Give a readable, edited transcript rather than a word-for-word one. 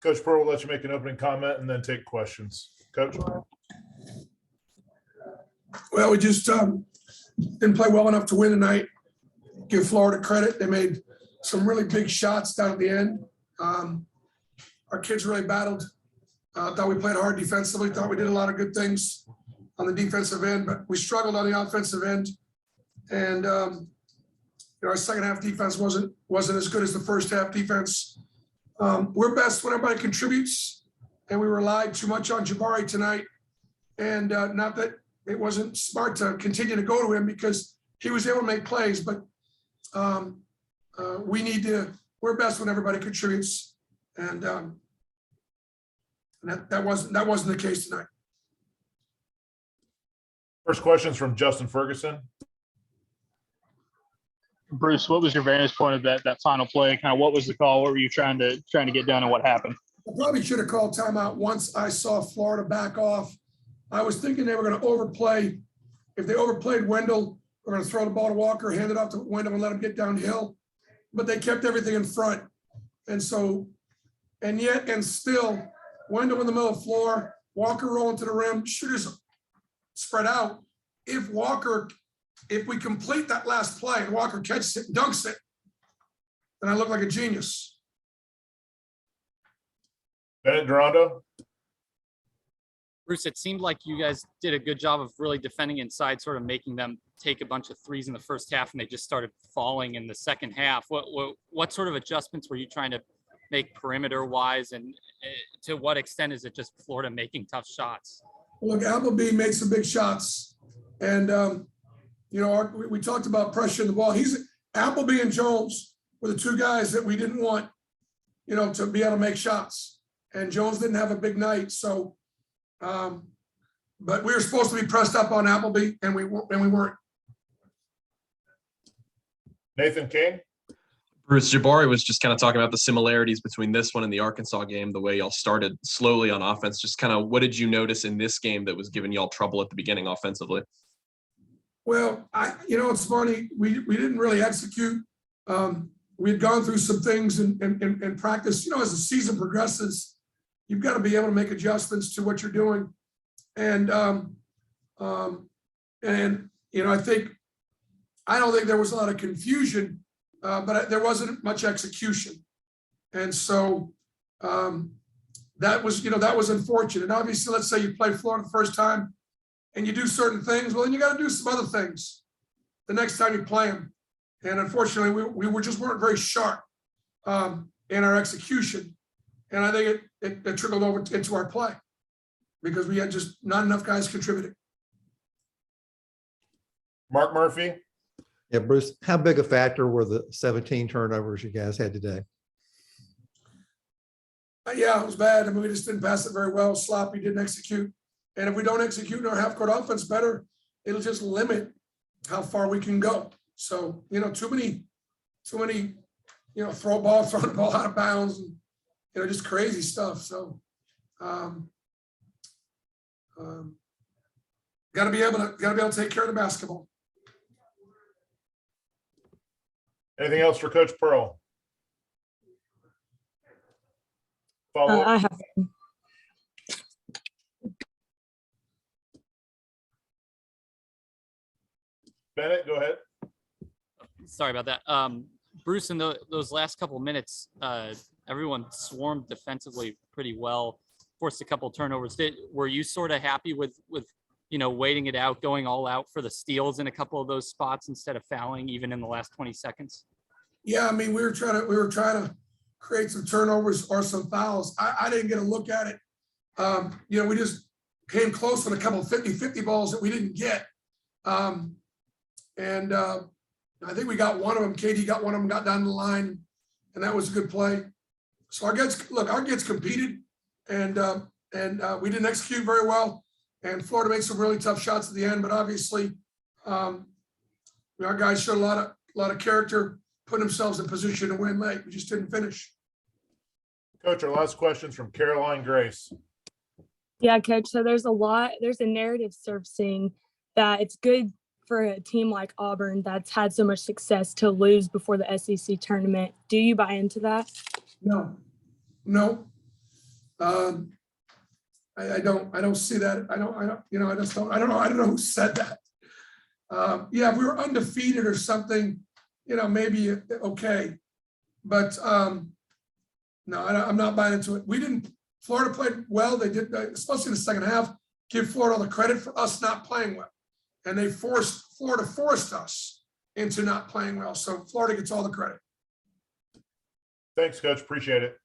Coach Pearl will let you make an opening comment and then take questions. Coach? Well, we just didn't play well enough to win tonight. Give Florida credit. They made some really big shots down at the end. Our kids really battled. Thought we played hard defensively. Thought we did a lot of good things on the defensive end, but we struggled on the offensive end. And our second half defense wasn't as good as the first half defense. We're best when everybody contributes, and we relied too much on Jabari tonight. And not that it wasn't smart to continue to go to him because he was able to make plays, but we're best when everybody contributes. And that wasn't the case tonight. First question is from Justin Ferguson. Bruce, what was your vantage point of that final play? Kind of what was the call? What were you trying to get done, and what happened? I probably should have called timeout once I saw Florida back off. I was thinking they were going to overplay. If they overplayed Wendell, we're going to throw the ball to Walker, hand it off to Wendell and let him get downhill. But they kept everything in front. And so, and still, Wendell in the middle of the floor, Walker rolling to the rim, shooters spread out. If we complete that last play and Walker catches it and dunks it, then I look like a genius. Bennett Durando. Bruce, it seemed like you guys did a good job of really defending inside, sort of making them take a bunch of threes in the first half, and they just started falling in the second half. What sort of adjustments were you trying to make perimeter-wise, and to what extent is it just Florida making tough shots? Look, Appleby made some big shots, and we talked about pressuring the ball. Appleby and Jones were the two guys that we didn't want, to be able to make shots, and Jones didn't have a big night, so. But we were supposed to be pressed up on Appleby, and we weren't. Nathan King. Bruce, Jabari was just kind of talking about the similarities between this one and the Arkansas game, the way y'all started slowly on offense. Just kind of what did you notice in this game that was giving y'all trouble at the beginning offensively? Well, it's funny. We didn't really execute. We had gone through some things in practice. As the season progresses, you've got to be able to make adjustments to what you're doing. And I don't think there was a lot of confusion, but there wasn't much execution. And so that was unfortunate. Obviously, let's say you play Florida the first time and you do certain things, well, then you got to do some other things the next time you play them. And unfortunately, we weren't very sharp in our execution. And I think it trickled over into our play because we had just not enough guys contributing. Mark Murphy. Yeah, Bruce, how big a factor were the 17 turnovers you guys had today? Yeah, it was bad. I mean, we just didn't pass it very well. Sloppy, didn't execute. And if we don't execute in our half-court offense better, it'll just limit how far we can go. So, too many, throwing the ball out of bounds, and just crazy stuff. So, got to be able to take care of the basketball. Anything else for Coach Pearl? Follow up? I have. Bennett, go ahead. Sorry about that. Bruce, in those last couple minutes, everyone swarmed defensively pretty well, forced a couple turnovers. Were you sort of happy with waiting it out, going all out for the steals in a couple of those spots instead of fouling even in the last 20 seconds? Yeah, I mean, we were trying to create some turnovers or some fouls. I didn't get a look at it. We just came close on a couple of 50-50 balls that we didn't get. And I think we got one of them. Katie got one of them, got down the line, and that was a good play. So our kids competed, and we didn't execute very well. And Florida made some really tough shots at the end, but obviously, our guys showed a lot of character, putting themselves in position to win late. We just didn't finish. Coach, our last question's from Caroline Grace. Yeah, Coach. So there's a narrative surfacing that it's good for a team like Auburn that's had so much success to lose before the SEC tournament. Do you buy into that? No. I don't see that. I don't know who said that. Yeah, if we were undefeated or something, maybe okay. But no, I'm not buying into it. Florida played well. They did, especially in the second half, give Florida all the credit for us not playing well. And Florida forced us into not playing well. So Florida gets all the credit. Thanks, Coach. Appreciate it.